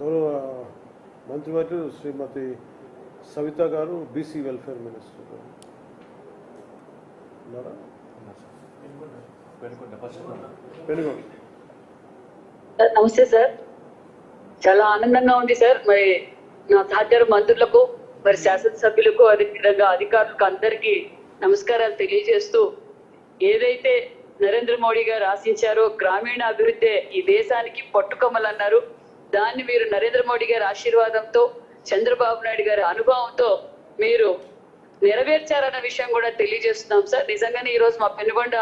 గౌరవ మంత్రివర్యులు శ్రీమతి సవిత గారు బీసీ వెల్ఫేర్ మినిస్టర్ నమస్తే సార్, చాలా ఆనందంగా ఉంది సార్. మరి నా సహచర మంత్రులకు, మరి శాసనసభ్యులకు, అదేవిధంగా అధికారులకు అందరికీ నమస్కారాలు తెలియజేస్తూ, ఏదైతే నరేంద్ర మోడీ గారు ఆశించారో గ్రామీణ అభివృద్ధి ఈ దేశానికి పట్టుకొమ్మలన్నారు. దాన్ని మీరు నరేంద్ర మోడీ గారి ఆశీర్వాదంతో, చంద్రబాబు నాయుడు గారి అనుభవంతో మీరు నెరవేర్చారన్న విషయం కూడా తెలియజేస్తున్నాం సార్. నిజంగానే ఈ రోజు మా పెనుగొండ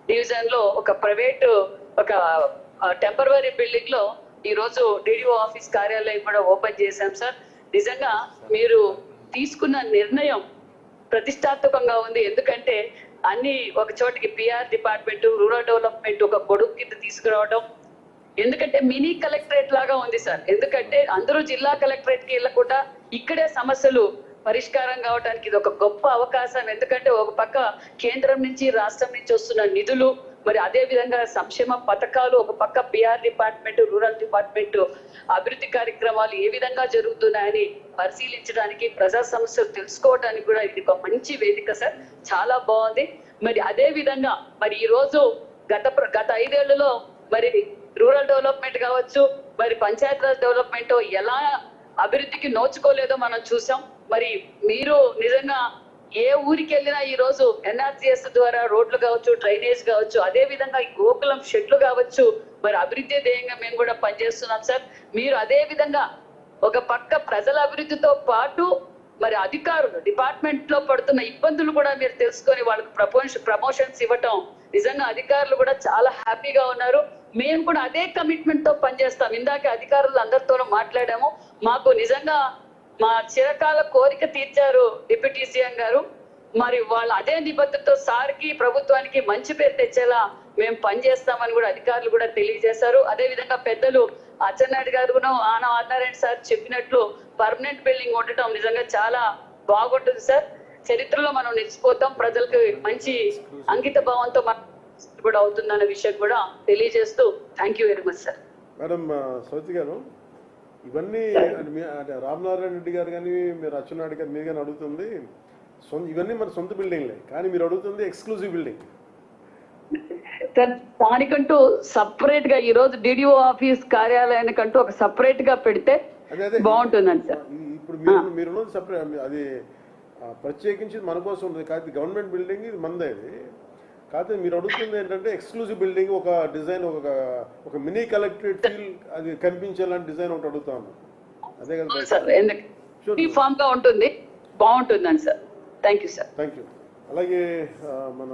డివిజన్ లో ఒక ప్రైవేటు ఒక టెంపరరీ బిల్డింగ్ లో ఈ రోజు డిడిఓ ఆఫీస్ కార్యాలయం కూడా ఓపెన్ చేశాం సార్. నిజంగా మీరు తీసుకున్న నిర్ణయం ప్రతిష్టాత్మకంగా ఉంది. ఎందుకంటే అన్ని ఒక చోటికి పిఆర్ డిపార్ట్మెంట్, రూరల్ డెవలప్మెంట్ ఒక గొడుగు కింద తీసుకురావడం, ఎందుకంటే మినీ కలెక్టరేట్ లాగా ఉంది సార్. ఎందుకంటే అందరూ జిల్లా కలెక్టరేట్ కి వెళ్ళకుండా ఇక్కడే సమస్యలు పరిష్కారం కావడానికి ఇది ఒక గొప్ప అవకాశం. ఎందుకంటే ఒక పక్క కేంద్రం నుంచి, రాష్ట్రం నుంచి వస్తున్న నిధులు, మరి అదే విధంగా సంక్షేమ పథకాలు, ఒక పక్క పిఆర్ డిపార్ట్మెంట్, రూరల్ డిపార్ట్మెంట్ అభివృద్ధి కార్యక్రమాలు ఏ విధంగా జరుగుతున్నాయని పరిశీలించడానికి, ప్రజా సమస్యలు తెలుసుకోవడానికి కూడా ఇది ఒక మంచి వేదిక సార్. చాలా బాగుంది. మరి అదే విధంగా మరి ఈ రోజు గత 5 ఏళ్లలో మరి రూరల్ డెవలప్మెంట్ కావచ్చు, మరి పంచాయతీరాజ్ డెవలప్మెంట్ ఎలా అభివృద్ధికి నోచుకోలేదో మనం చూసాం. మరి మీరు నిజంగా ఏ ఊరికి వెళ్ళినా ఈ రోజు ఎన్ఆర్జీఎస్ ద్వారా రోడ్లు కావచ్చు, డ్రైనేజ్ కావచ్చు, అదే విధంగా ఈ గోకులం షెడ్లు కావచ్చు, మరి అభివృద్ధి ధ్యేయంగా మేము కూడా పనిచేస్తున్నాం సార్. మీరు అదే విధంగా ఒక పక్క ప్రజల అభివృద్ధితో పాటు మరి అధికారులు డిపార్ట్మెంట్ లో పడుతున్న ఇబ్బందులు కూడా మీరు తెలుసుకొని వాళ్ళకి ప్రమోషన్స్ ఇవ్వటం, నిజంగా అధికారులు కూడా చాలా హ్యాపీగా ఉన్నారు. మేము కూడా అదే కమిట్మెంట్ తో పనిచేస్తాం. ఇందాక అధికారులు అందరితోనూ మాట్లాడాము. మాకు నిజంగా మా చిరకాల కోరిక తీర్చారు డిప్యూటీ సీఎం గారు. మరి వాళ్ళు అదే నిబద్ధతతో సార్కి, ప్రభుత్వానికి మంచి పేరు తెచ్చేలా మేము పనిచేస్తామని కూడా అధికారులు కూడా తెలియజేశారు. అదే విధంగా పెద్దలు అచ్చెన్నాయుడు గారును, ఆదినారాయణ సార్ చెప్పినట్లు పర్మనెంట్ బిల్డింగ్ ఉండటం నిజంగా చాలా బాగుంటుంది సార్. చరిత్రలో మనం నిలిచిపోతాం. ప్రజలకు మంచి అంకిత భావంతో కూడా అవుతుందన్న విషయం కూడా తెలియజేస్తూ thank you very much sir. Madam Savithi గారు, ఇవన్నీ రామనారాయణ రెడ్డి గారు కానీ, మీరు అచ్చెన్నాయుడు గారు మీరు కానీ అడుగుతుంది ఇవన్నీ మన సొంత బిల్డింగ్లే, కానీ మీరు అడుగుతుంది ఎక్స్క్లూజివ్ బిల్డింగ్. దానికంటూ సపరేట్ గా ఈ రోజు డిడిఓ ఆఫీస్ కార్యాలయానికంటూ ఒక సపరేట్ గా పెడితే బాగుంటుందండి సార్. ఇప్పుడు మీరు సపరేట్, అది ప్రత్యేకించి మన కోసం ఉంటుంది. కాదు గవర్నమెంట్ బిల్డింగ్, ఇది మనదే. ఇది కాకపోతే మీరు అడుగుతుంది ఏంటంటే ఎక్స్క్లూజివ్ బిల్డింగ్, ఒక డిజైన్, ఒక మినీ కలెక్టరేట్ ఫీల్ అది కనిపించేలాంటి డిజైన్ ఒకటి అడుగుతాను. అదే కదా సార్, ఫామ్ గా ఉంటుంది, బాగుంటుందండి sir. Thank you sir. Thank you. అలాగే మన